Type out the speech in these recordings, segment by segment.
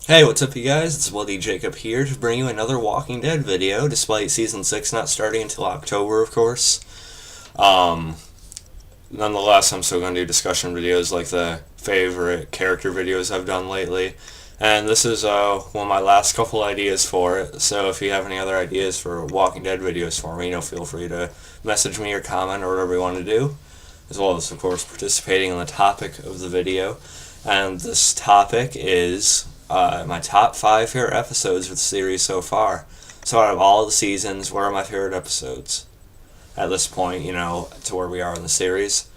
Hey, what's up, you guys? It's Bloody Jacob here to bring you another Walking Dead video, despite Season 6 not starting until October, of course. Um, Nonetheless, I'm still going to do discussion videos like the favorite character videos I've done lately. And this is one of my last couple ideas for it, so if you have any other ideas for Walking Dead videos for me, feel free to message me or comment or whatever you want to do, as well as, of course, participating in the topic of the video. And this topic is my top 5 favorite episodes of the series so far. So out of all the seasons, what are my favorite episodes? At this point, to where we are in the series.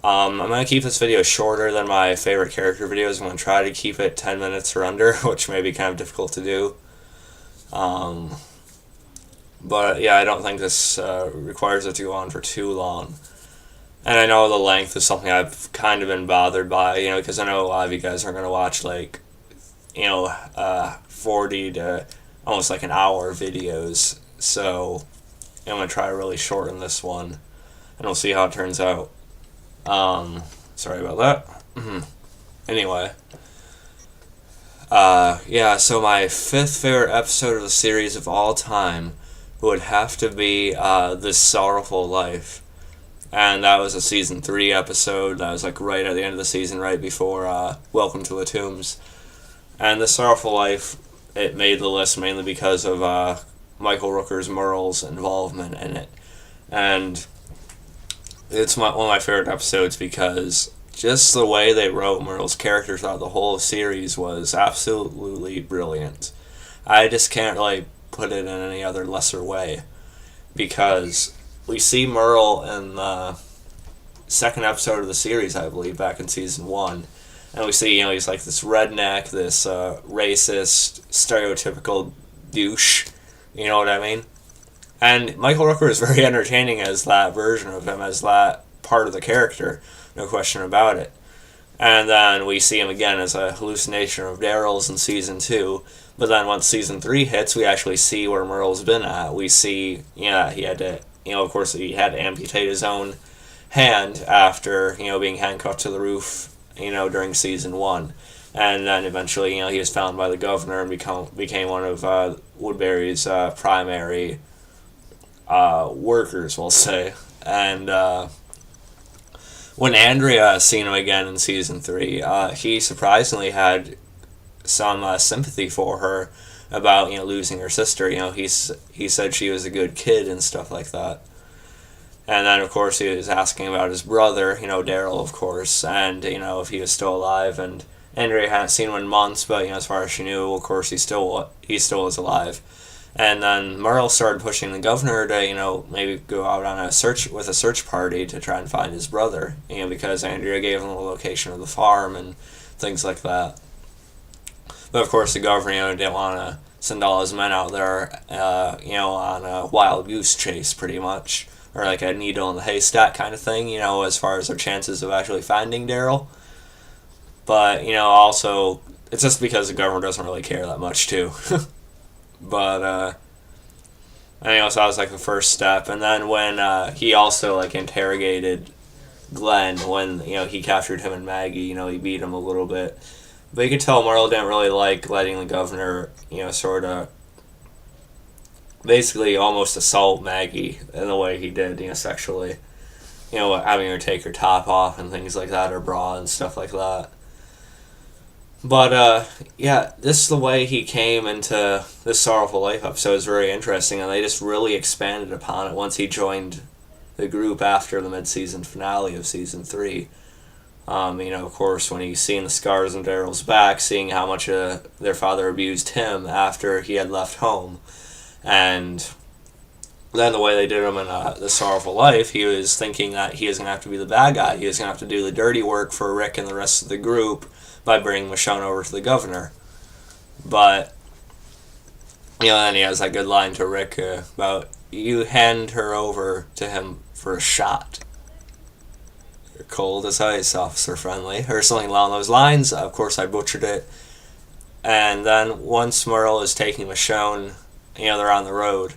I'm going to keep this video shorter than my favorite character videos. I'm going to try to keep it 10 minutes or under, which may be kind of difficult to do. But yeah, I don't think this requires it to go on for too long. And I know the length is something I've kind of been bothered by, because I know a lot of you guys are going to watch 40 to almost like an hour videos. So I'm going to try to really shorten this one, and we'll see how it turns out. Sorry about that. Anyway. So my 5th favorite episode of the series of all time would have to be This Sorrowful Life. And that was a Season 3 episode. That was right at the end of the season, right before Welcome to the Tombs. And The Sorrowful Life, it made the list mainly because of Michael Rooker's Merle's involvement in it. And it's one of my favorite episodes because just the way they wrote Merle's character throughout the whole series was absolutely brilliant. I just can't really put it in any other lesser way, because we see Merle in the second episode of the series, I believe, back in Season 1. And we see, he's like this redneck, this racist, stereotypical douche. You know what I mean? And Michael Rooker is very entertaining as that version of him, as that part of the character. No question about it. And then we see him again as a hallucination of Daryl's in Season 2. But then once Season 3 hits, we actually see where Merle's been at. We see, he had to, of course, he had to amputate his own hand after, being handcuffed to the roof, during Season 1. And then eventually, he was found by the governor and became one of Woodbury's primary workers, we'll say. And when Andrea seen him again in Season 3, he surprisingly had some sympathy for her about, losing her sister. He said she was a good kid and stuff like that. And then, of course, he was asking about his brother, Daryl, of course, and, if he was still alive. And Andrea hadn't seen him in months, but, as far as she knew, of course, he still was alive. And then Merle started pushing the governor to, maybe go out on a search party to try and find his brother, because Andrea gave him the location of the farm and things like that. But, of course, the governor, didn't want to send all his men out there, on a wild goose chase, pretty much. Or like a needle in the haystack kind of thing, as far as their chances of actually finding Daryl. But, also, it's just because the government doesn't really care that much, too. But, anyway, so that was, the first step. And then when he also, interrogated Glenn when, he captured him and Maggie, he beat him a little bit. But you could tell Merle didn't really like letting the governor, sort of basically almost assault Maggie in the way he did, sexually. Having her take her top off and things like that, her bra and stuff like that. But, this is the way he came into this Sorrowful Life episode is very interesting, and they just really expanded upon it once he joined the group after the mid-season finale of Season 3. Of course, when he's seeing the scars on Daryl's back, seeing how much their father abused him after he had left home. And then the way they did him in The Sorrowful Life, he was thinking that he was going to have to be the bad guy. He was going to have to do the dirty work for Rick and the rest of the group by bringing Michonne over to the governor. But, then he has that good line to Rick about, you hand her over to him for a shot. You're cold as ice, Officer Friendly, or something along those lines. Of course, I butchered it. And then once Merle is taking Michonne, they're on the road.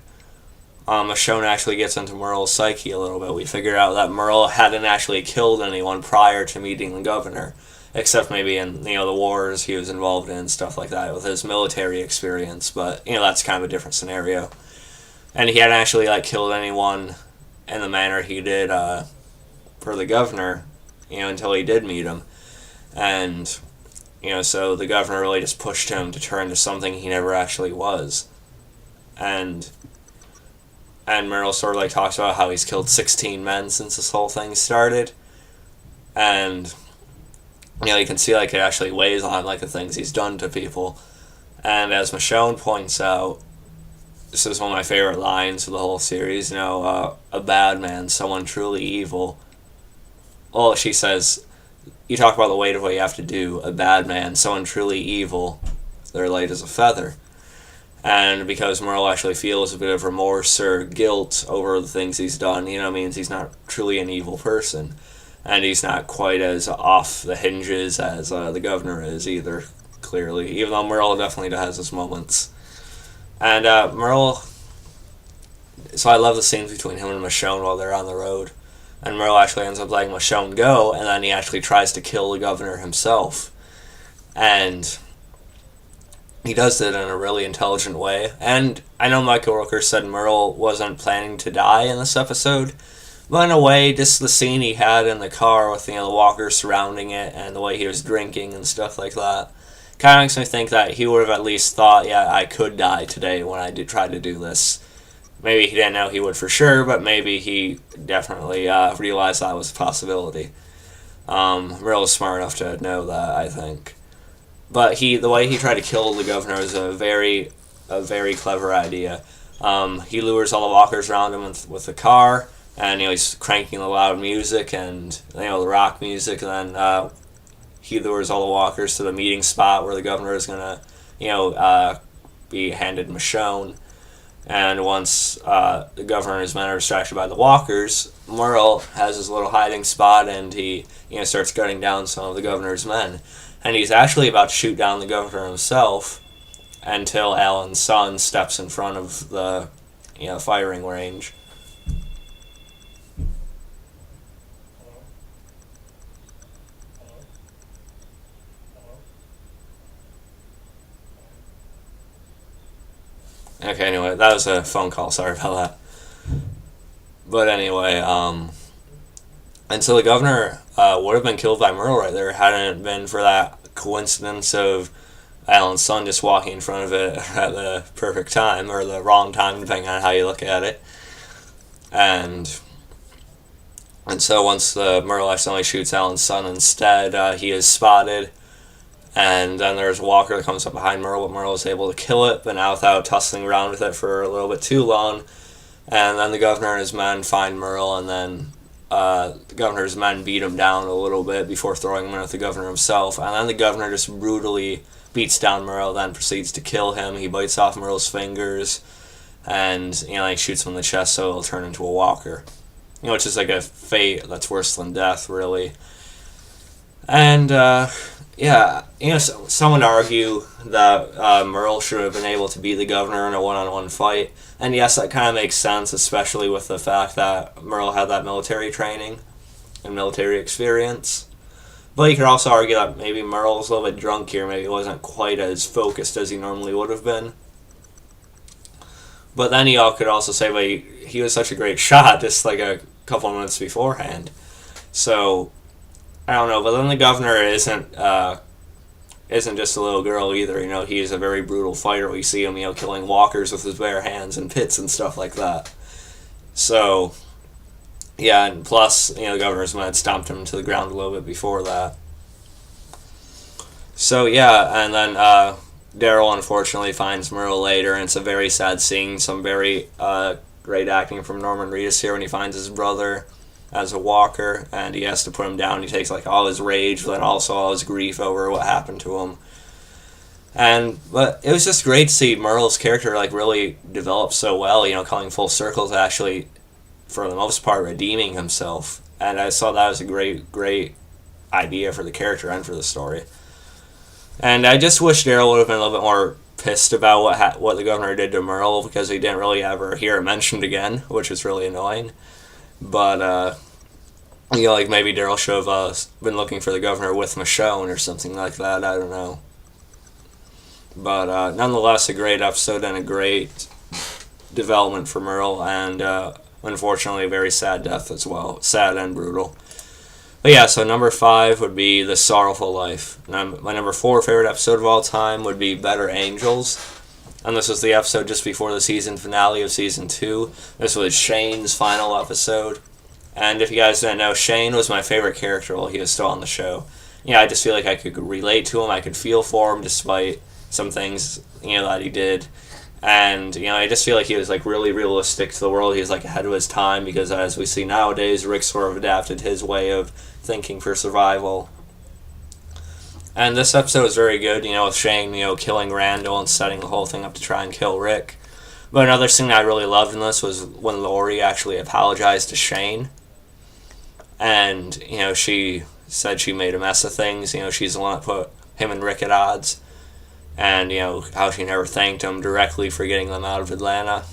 Michonne actually gets into Merle's psyche a little bit. We figure out that Merle hadn't actually killed anyone prior to meeting the governor. except maybe in the wars he was involved in and stuff like that with his military experience. But that's kind of a different scenario. And he hadn't actually killed anyone in the manner he did for the governor, until he did meet him, and so the governor really just pushed him to turn to something he never actually was, and Merle sort of talks about how he's killed 16 men since this whole thing started, and you can see it actually weighs on the things he's done to people, and as Michonne points out, this is one of my favorite lines of the whole series. A bad man, someone truly evil. Well, she says, you talk about the weight of what you have to do. A bad man, someone truly evil. They're light as a feather. And because Merle actually feels a bit of remorse or guilt over the things he's done, means he's not truly an evil person. And he's not quite as off the hinges as the governor is either, clearly. Even though Merle definitely has his moments. And Merle, so I love the scenes between him and Michonne while they're on the road. And Merle actually ends up letting Michonne go, and then he actually tries to kill the governor himself. And he does it in a really intelligent way. And I know Michael Rooker said Merle wasn't planning to die in this episode, but in a way, just the scene he had in the car with the walkers surrounding it and the way he was drinking and stuff like that kind of makes me think that he would have at least thought, yeah, I could die today when I tried to do this. Maybe he didn't know he would for sure, but maybe he definitely realized that was a possibility. Merle is smart enough to know that, I think. But the way he tried to kill the governor was a very clever idea. He lures all the walkers around him with the car, and he's cranking the loud music and the rock music, and then he lures all the walkers to the meeting spot where the governor is gonna be handed Michonne. And once the governor and his men are distracted by the walkers, Merle has his little hiding spot, and he starts gunning down some of the governor's men. And he's actually about to shoot down the governor himself until Alan's son steps in front of the firing range. Okay, anyway, that was a phone call. Sorry about that. But anyway, and so the governor would have been killed by Merle right there hadn't it been for that coincidence of Alan's son just walking in front of it at the perfect time, or the wrong time, depending on how you look at it. And so once Merle accidentally shoots Alan's son instead, he is spotted. And then there's a walker that comes up behind Merle, but Merle is able to kill it, but now without tussling around with it for a little bit too long. And then the governor and his men find Merle, and then the governor's men beat him down a little bit before throwing him in with the governor himself. And then the governor just brutally beats down Merle, then proceeds to kill him. He bites off Merle's fingers, and he shoots him in the chest so he'll turn into a walker. Which is a fate that's worse than death, really. And yeah, someone would argue that Merle should have been able to beat the governor in a one-on-one fight. And yes, that kind of makes sense, especially with the fact that Merle had that military training and military experience. But you could also argue that maybe Merle was a little bit drunk here. Maybe he wasn't quite as focused as he normally would have been. But then you all could also say, well, he was such a great shot just a couple of minutes beforehand. So I don't know, but then the governor isn't just a little girl either. He is a very brutal fighter. We see him, killing walkers with his bare hands in pits and stuff like that. So, yeah, and plus, the governor's men had stomped him to the ground a little bit before that. So, yeah, and then Daryl unfortunately finds Merle later, and it's a very sad scene. Some very great acting from Norman Reedus here when he finds his brother as a walker, and he has to put him down. He takes all his rage, but then also all his grief over what happened to him. But it was just great to see Merle's character really develop so well, coming full circle to actually, for the most part, redeeming himself. And I saw that as a great idea for the character and for the story. And I just wish Daryl would have been a little bit more pissed about what the governor did to Merle, because we didn't really ever hear it mentioned again, which is really annoying. But Like maybe Daryl should have been looking for the governor with Michonne or something like that. I don't know. But nonetheless, a great episode and a great development for Merle, and unfortunately, a very sad death as well. Sad and brutal. But yeah, so number 5 would be The Sorrowful Life. My number 4 favorite episode of all time would be Better Angels. And this was the episode just before the season finale of season 2. This was Shane's final episode. And if you guys didn't know, Shane was my favorite character while he was still on the show. I just feel like I could relate to him. I could feel for him despite some things, that he did. And, I just feel like he was, really realistic to the world. He was, ahead of his time because, as we see nowadays, Rick sort of adapted his way of thinking for survival. And this episode was very good, with Shane, killing Randall and setting the whole thing up to try and kill Rick. But another thing that I really loved in this was when Lori actually apologized to Shane. And, she said she made a mess of things. She's the one that put him and Rick at odds. And, how she never thanked him directly for getting them out of Atlanta.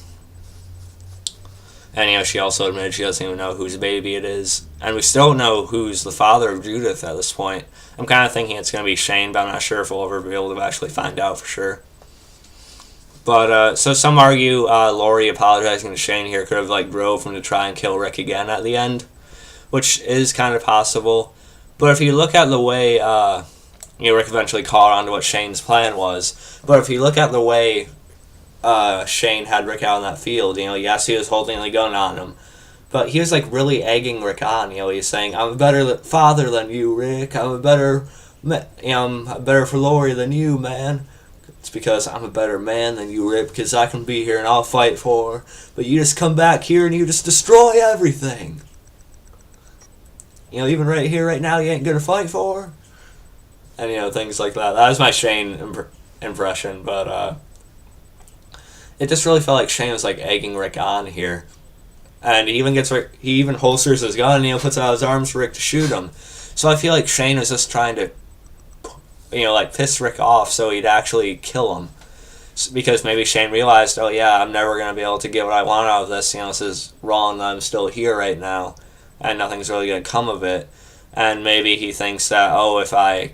And, she also admitted she doesn't even know whose baby it is. And we still don't know who's the father of Judith at this point. I'm kind of thinking it's going to be Shane, but I'm not sure if we'll ever be able to actually find out for sure. But, so some argue Lori apologizing to Shane here could have, drove him to try and kill Rick again at the end. Which is kind of possible. But if you look at the way, Rick eventually caught on to what Shane's plan was. But if you look at the way Shane had Rick out in that field, yes, he was holding the gun on him. But he was, really egging Rick on. He's saying, I'm a better father than you, Rick. I'm better for Lori than you, man. It's because I'm a better man than you, Rick, because I can be here and I'll fight for her. But you just come back here and you just destroy everything. Even right here, right now, you ain't gonna fight for her. And, things like that. That was my Shane impression, but, it just really felt like Shane was, egging Rick on here. And he even holsters his gun and, puts out his arms for Rick to shoot him. So I feel like Shane was just trying to, piss Rick off so he'd actually kill him. Because maybe Shane realized, oh yeah, I'm never gonna be able to get what I want out of this. This is wrong that I'm still here right now. And nothing's really going to come of it. And maybe he thinks that, oh, if I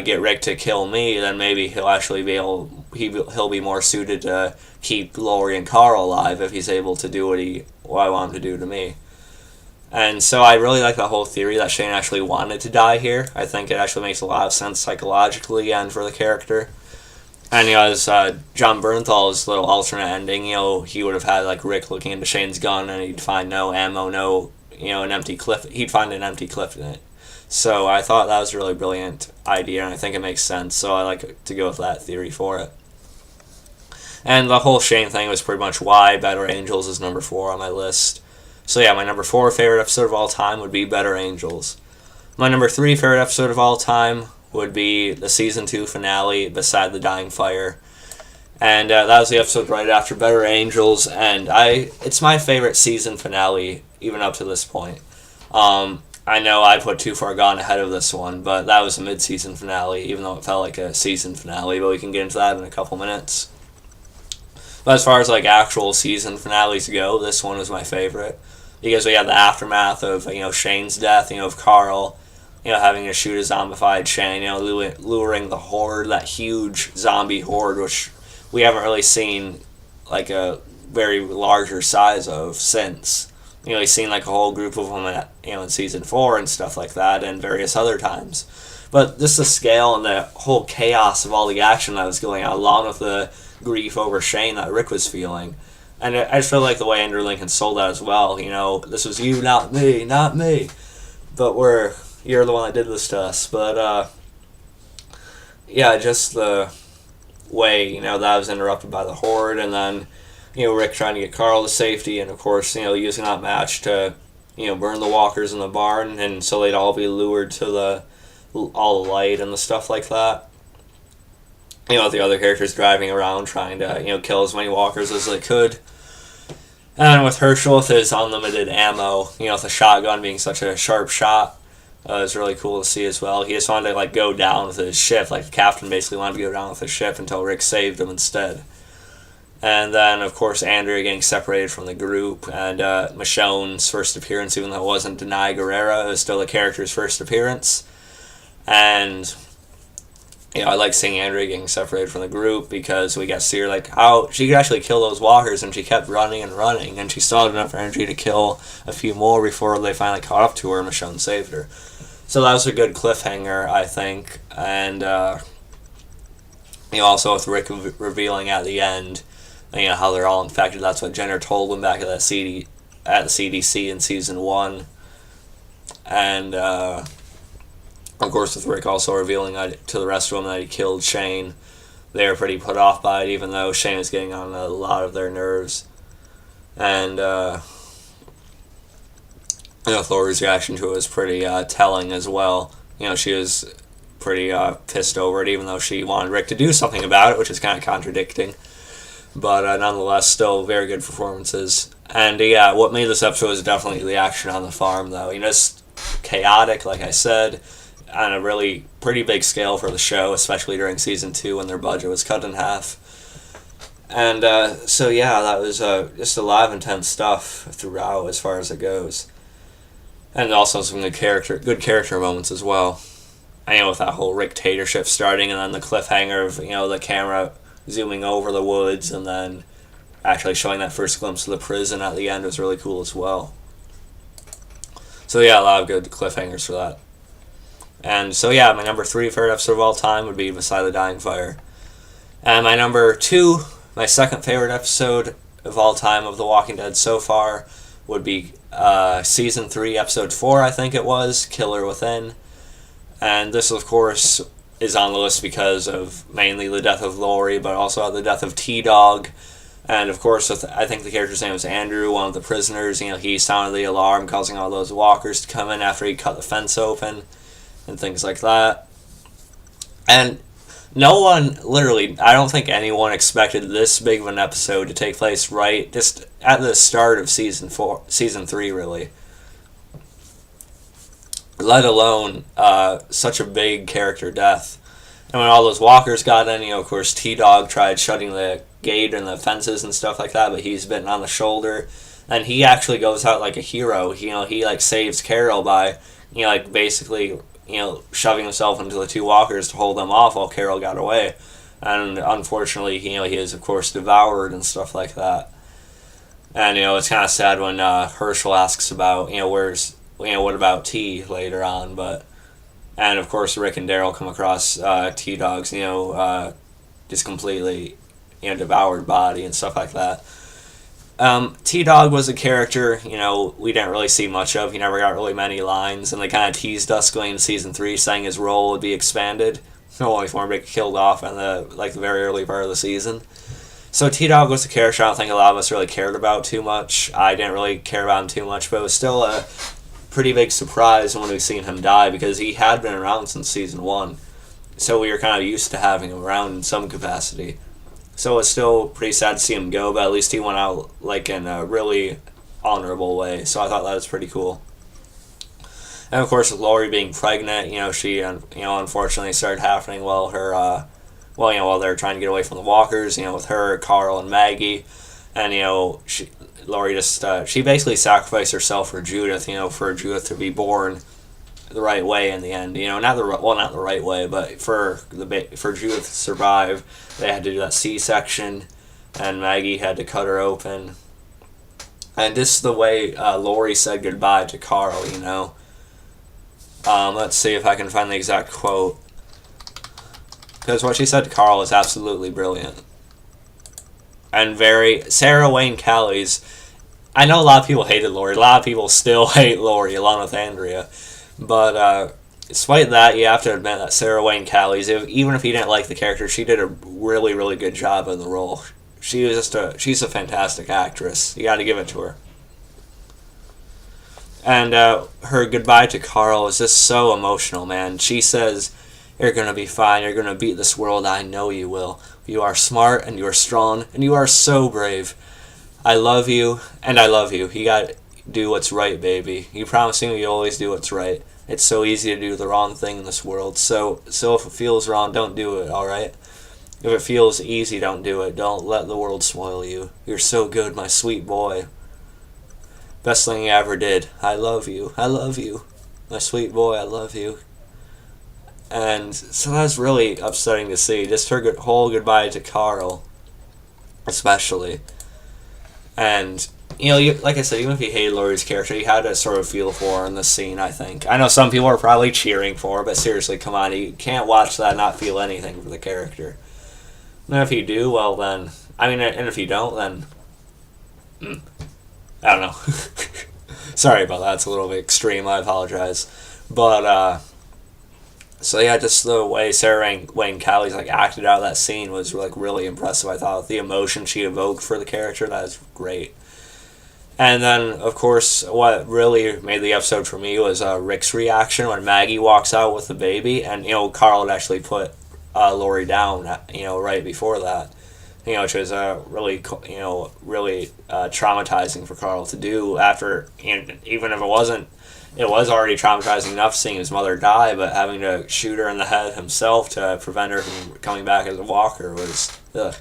get Rick to kill me, then maybe he'll actually be he'll be more suited to keep Lori and Carl alive if he's able to do what I want him to do to me. And so I really like the whole theory that Shane actually wanted to die here. I think it actually makes a lot of sense psychologically and for the character. And, as John Bernthal's little alternate ending, he would have had, Rick looking into Shane's gun and he'd find no ammo, no an empty clip. He'd find an empty clip in it. So I thought that was a really brilliant idea, and I think it makes sense. So I like to go with that theory for it. And the whole Shane thing was pretty much why Better Angels is number 4 on my list. So yeah, my number 4 favorite episode of all time would be Better Angels. My number 3 favorite episode of all time would be the season 2 finale, Beside the Dying Fire. And that was the episode right after Better Angels, and it's my favorite season finale, even up to this point. I know I put Too Far Gone ahead of this one, but that was a mid-season finale, even though it felt like a season finale, but we can get into that in a couple minutes. But as far as actual season finales go, this one was my favorite, because we had the aftermath of, Shane's death, of Carl, having to shoot a zombified Shane, luring the horde, that huge zombie horde, which we haven't really seen a very larger size of since. We've seen a whole group of them in season 4 and stuff like that, and various other times. But just the scale and the whole chaos of all the action that was going on, along with the grief over Shane that Rick was feeling. And I just feel like the way Andrew Lincoln sold that as well. This was you, not me, not me. But you're the one that did this to us. But yeah, just the way, that was interrupted by the horde, and then, Rick trying to get Carl to safety, and of course, using that match to, burn the walkers in the barn, and so they'd all be lured to all the light and the stuff like that. The other characters driving around trying to, kill as many walkers as they could. And with Herschel with his unlimited ammo, with the shotgun being such a sharp shot, it was really cool to see as well. He just wanted to go down with his ship, the captain basically wanted to go down with his ship until Rick saved him instead. And then, of course, Andrea getting separated from the group, and Michonne's first appearance, even though it wasn't Denai Guerrera, it was still the character's first appearance. And, I like seeing Andrea getting separated from the group because we got to see her, like, how she could actually kill those walkers, and she kept running and running, and she still had enough energy to kill a few more before they finally caught up to her, and Michonne saved her. So that was a good cliffhanger, I think. And, also with Rick revealing at the end, how they're all infected. That's what Jenner told him back at the CDC in season 1. And, of course, with Rick also revealing to the rest of them that he killed Shane. They were pretty put off by it, even though Shane was getting on a lot of their nerves. And, Lori's reaction to it was pretty telling as well. She was pretty pissed over it, even though she wanted Rick to do something about it, which is kind of contradicting. But nonetheless, still very good performances. And what made this episode was definitely the action on the farm, though. It's chaotic, like I said, on a really pretty big scale for the show, especially during season 2 when their budget was cut in half. And that was just a lot of intense stuff throughout as far as it goes. And also some good character moments as well. With that whole Rick Tatership starting, and then the cliffhanger of, the camera zooming over the woods, and then actually showing that first glimpse of the prison at the end was really cool as well. So a lot of good cliffhangers for that. And my number 3 favorite episode of all time would be Beside the Dying Fire. And my number 2, my second favorite episode of all time of The Walking Dead so far, would be season 3, episode 4, I think it was, Killer Within. And this, of course, is on the list because of mainly the death of Lori, but also the death of T-Dog. And, of course, I think the character's name was Andrew, one of the prisoners. He sounded the alarm, causing all those walkers to come in after he cut the fence open and things like that. And no one, literally, I don't think anyone expected this big of an episode to take place right just at the start of season 3, really. Let alone such a big character death. And when all those walkers got in, of course, T-Dog tried shutting the gate and the fences and stuff like that, but he's bitten on the shoulder. And he actually goes out like a hero. He saves Carol by, basically, shoving himself into the 2 walkers to hold them off while Carol got away. And unfortunately, he is, of course, devoured and stuff like that. And, it's kind of sad when Herschel asks about, what about T later on, and of course Rick and Daryl come across T-Dog's, just completely, devoured body and stuff like that. T-Dog was a character, we didn't really see much of. He never got really many lines, and they kind of teased us going into season 3, saying his role would be expanded. Only for him to get killed off in the very early part of the season. So T-Dog was a character I don't think a lot of us really cared about too much. I didn't really care about him too much, but it was still a pretty big surprise when we seen him die, because he had been around since season 1. So we were kind of used to having him around in some capacity. So it's still pretty sad to see him go, but at least he went out in a really honorable way. So I thought that was pretty cool. And of course, with Lori being pregnant, she unfortunately started happening while while they were trying to get away from the walkers. With her, Carl, and Maggie, and Lori just she basically sacrificed herself for Judith. For Judith to be born the right way in the end. Not the right way, but for Judith to survive, they had to do that C-section, and Maggie had to cut her open. And this is the way Lori said goodbye to Carl. Let's see if I can find the exact quote, because what she said to Carl is absolutely brilliant. And Sarah Wayne Callies. I know a lot of people hated Lori. A lot of people still hate Lori, along with Andrea. But despite that, you have to admit that Sarah Wayne Callies, even if you didn't like the character, she did a really, really good job in the role. She's a fantastic actress. You got to give it to her. And her goodbye to Carl is just so emotional, man. She says, "You're going to be fine. You're going to beat this world. I know you will. You are smart, and you are strong, and you are so brave. I love you, and I love you. You got to do what's right, baby. You promised me you always do what's right. It's so easy to do the wrong thing in this world. So if it feels wrong, don't do it, all right?" If it feels easy, don't do it. Don't let the world spoil you. You're so good, my sweet boy. Best thing you ever did. I love you. I love you. My sweet boy, I love you. And so that was really upsetting to see. Just her whole goodbye to Carl, especially. And, like I said, even if you hated Laurie's character, you had to sort of feel for her in this scene, I think. I know some people are probably cheering for her, but seriously, come on. You can't watch that and not feel anything for the character. And if you do, well then... and if you don't, then... I don't know. Sorry about that. It's a little bit extreme. I apologize. But, so yeah, just the way Sarah Wayne Callie's acted out of that scene was really impressive. I thought the emotion she evoked for the character, that was great. And then, of course, what really made the episode for me was Rick's reaction when Maggie walks out with the baby, and Carl had actually put Laurie down, right before that, which was really traumatizing for Carl to do after, even if it wasn't. It was already traumatizing enough seeing his mother die, but having to shoot her in the head himself to prevent her from coming back as a walker was... Ugh.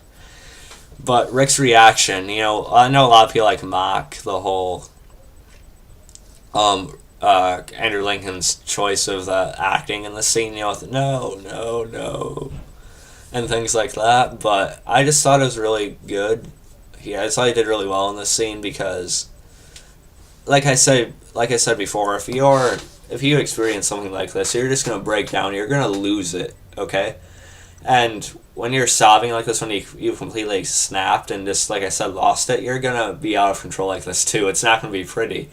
But Rick's reaction, I know a lot of people mock the whole Andrew Lincoln's choice of the acting in the scene, with no, and things like that, but I just thought it was really good. I just thought he did really well in this scene because, like I said before, if you experience something like this, you're just gonna break down. You're gonna lose it, okay? And when you're sobbing like this, when you've completely snapped and just, like I said, lost it, you're gonna be out of control like this too. It's not gonna be pretty.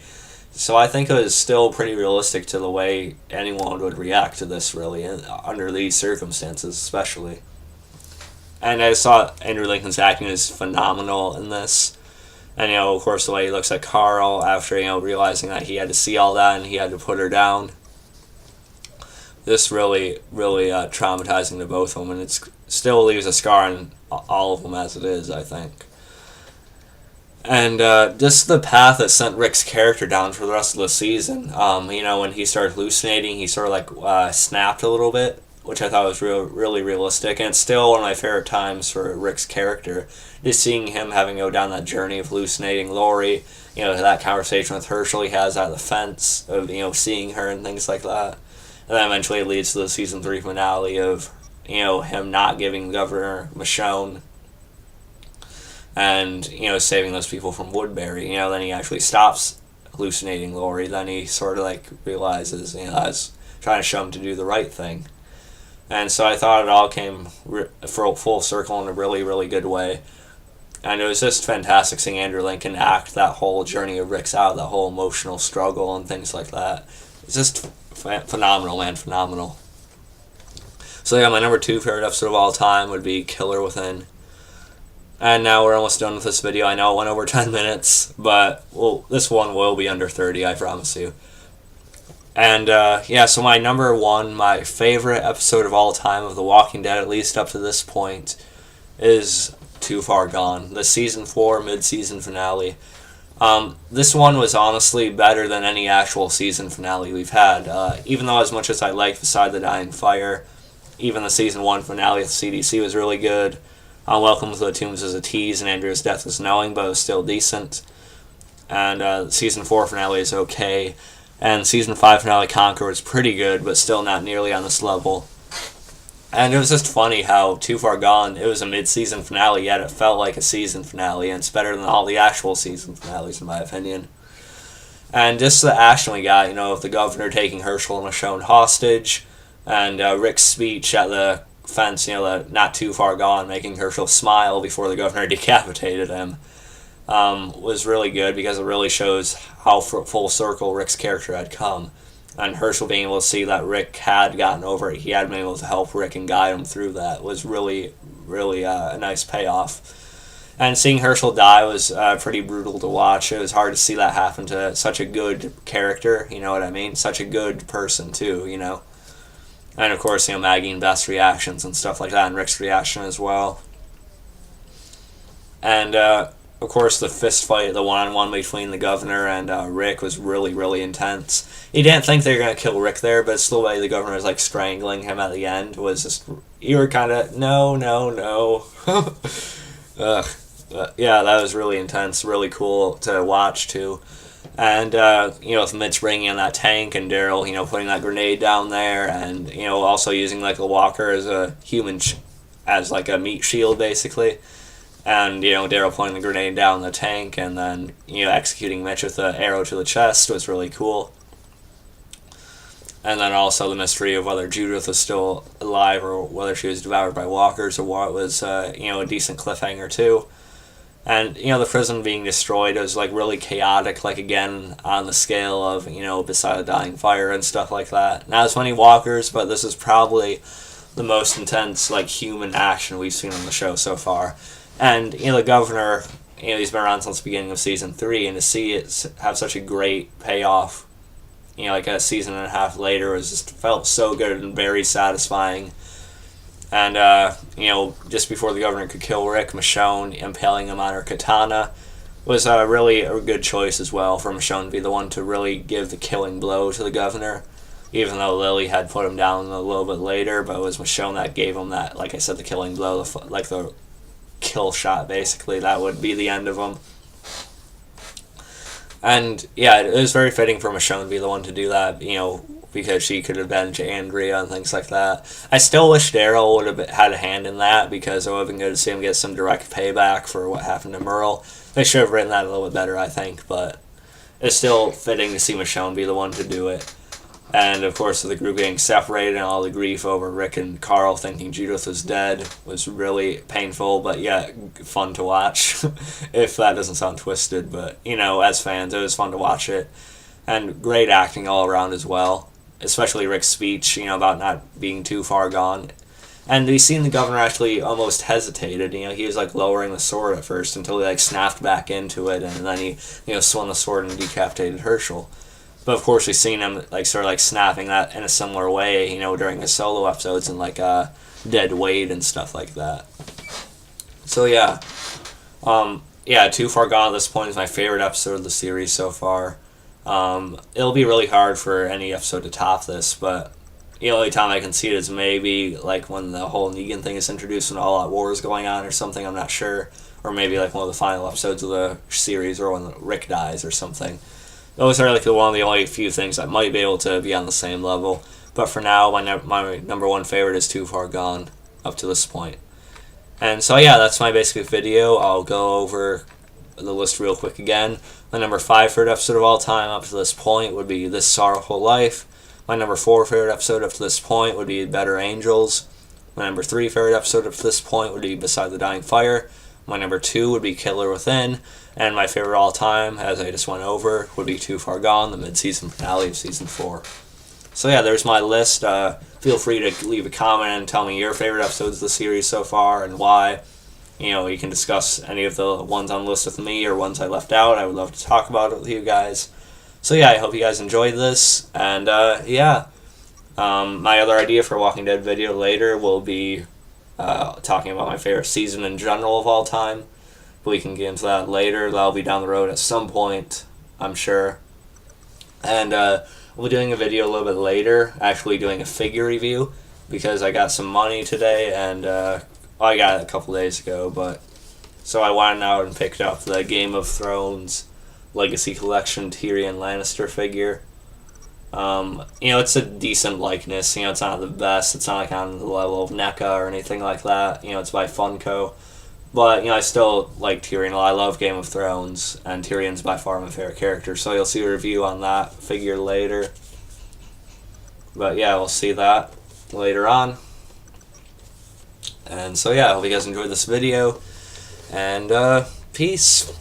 So I think it was still pretty realistic to the way anyone would react to this, really, under these circumstances, especially. And I just thought Andrew Lincoln's acting is phenomenal in this. And, of course, the way he looks at Carl after, realizing that he had to see all that and he had to put her down. This really, really traumatizing to both of them. And it still leaves a scar on all of them as it is, I think. And just the path that sent Rick's character down for the rest of the season. When he started hallucinating, he sort of snapped a little bit, which I thought was really realistic. And it's still one of my favorite times for Rick's character. Just seeing him having to go down that journey of hallucinating Laurie, that conversation with Herschel he has at the fence, of, seeing her and things like that. And then eventually it leads to the season 3 finale of, him not giving Governor Michonne and, saving those people from Woodbury. Then he actually stops hallucinating Laurie. Then he sort of, realizes, I was trying to show him to do the right thing. And so I thought it all came full circle in a really, really good way. And it was just fantastic seeing Andrew Lincoln act that whole journey of Rick's out, that whole emotional struggle and things like that. It's just phenomenal, man, phenomenal. So yeah, my number 2 favorite episode of all time would be Killer Within. And now we're almost done with this video. I know it went over 10 minutes, but this one will be under 30, I promise you. And so my number 1, my favorite episode of all time of The Walking Dead, at least up to this point, is Too Far Gone, the season 4 mid-season finale. This one was honestly better than any actual season finale we've had. Even though as much as I liked Beside the Dying Fire, even the season 1 finale of the CDC was really good. Welcome to the Tombs was a tease and Andrea's death was knowing, but it was still decent. And season 4 finale is okay. And season 5 finale Conquer was pretty good, but still not nearly on this level. And it was just funny how Too Far Gone, it was a mid-season finale, yet it felt like a season finale, and it's better than all the actual season finales, in my opinion. And just the action we got, of the governor taking Herschel and Michonne hostage, and Rick's speech at the fence, the not too far gone, making Herschel smile before the governor decapitated him, was really good because it really shows how full circle Rick's character had come. And Herschel being able to see that Rick had gotten over it, he had been able to help Rick and guide him through that, was really, really a nice payoff. And seeing Herschel die was pretty brutal to watch. It was hard to see that happen to such a good character, you know what I mean? Such a good person, too, And, of course, Maggie and Beth's reactions and stuff like that, and Rick's reaction as well. And, of of course, the fist fight, the one-on-one between the governor and Rick was really, really intense. You didn't think they were going to kill Rick there, but still the way the governor was like strangling him at the end was just, you were kind of, no, no, no. Ugh. Yeah, that was really intense, really cool to watch too. And, with Mitch bringing in that tank and Daryl, putting that grenade down there and, also using, like, a walker as a human, as, like, a meat shield, basically. And, Daryl putting the grenade down the tank and then, executing Mitch with the arrow to the chest was really cool. And then also the mystery of whether Judith was still alive or whether she was devoured by walkers or what was, a decent cliffhanger, too. And, the prison being destroyed was, like, really chaotic, like, again, on the scale of, beside a dying fire and stuff like that. Not as many walkers, but this is probably the most intense, like, human action we've seen on the show so far. And, the governor, he's been around since the beginning of Season 3, and to see it have such a great payoff, like a season and a half later, was just felt so good and very satisfying. And, just before the governor could kill Rick, Michonne impaling him on her katana was really a good choice as well for Michonne to be the one to really give the killing blow to the governor, even though Lily had put him down a little bit later, but it was Michonne that gave him that, like I said, the killing blow, the kill shot, basically. That would be the end of him. And, yeah, it was very fitting for Michonne to be the one to do that, because she could avenge Andrea and things like that. I still wish Daryl would have had a hand in that, because it would have been good to see him get some direct payback for what happened to Merle. They should have written that a little bit better, I think, but it's still fitting to see Michonne be the one to do it. And, of course, the group getting separated and all the grief over Rick and Carl thinking Judith was dead was really painful, but yeah, fun to watch, if that doesn't sound twisted. But, as fans, it was fun to watch it. And great acting all around as well. Especially Rick's speech, about not being too far gone. And we've seen the governor actually almost hesitated. He was, like, lowering the sword at first until he, like, snapped back into it, and then he, swung the sword and decapitated Herschel. But, of course, we've seen him, like, sort of, like, snapping that in a similar way, during his solo episodes and, like, Dead Wade and stuff like that. So, yeah. Too Far Gone at this point is my favorite episode of the series so far. It'll be really hard for any episode to top this, but the only time I can see it is maybe like when the whole Negan thing is introduced and All Out War is going on or something, I'm not sure. Or maybe like one of the final episodes of the series, or when Rick dies or something. Those are like one of the only few things that might be able to be on the same level. But for now, my number one favorite is Too Far Gone up to this point. And so yeah, that's my basic video. I'll go over the list real quick again. My number 5 favorite episode of all time up to this point would be This Sorrowful Life. My number 4 favorite episode up to this point would be Better Angels. My number 3 favorite episode up to this point would be Beside the Dying Fire. My number 2 would be Killer Within. And my favorite all time, as I just went over, would be Too Far Gone, the mid-season finale of Season 4. So yeah, there's my list. Feel free to leave a comment and tell me your favorite episodes of the series so far and why. You can discuss any of the ones on the list with me or ones I left out. I would love to talk about it with you guys. So yeah, I hope you guys enjoyed this. And my other idea for a Walking Dead video later will be talking about my favorite season in general of all time. But we can get into that later. That'll be down the road at some point, I'm sure. And we'll be doing a video a little bit later, actually doing a figure review, because I got some money today, and I got it a couple days ago, but so I went out and picked up the Game of Thrones Legacy Collection Tyrion Lannister figure. It's a decent likeness. It's not the best. It's not like on the level of NECA or anything like that. It's by Funko. But, I still like Tyrion a lot. I love Game of Thrones, and Tyrion's by far my favorite character, so you'll see a review on that figure later. But yeah, we'll see that later on. And so yeah, I hope you guys enjoyed this video, and peace.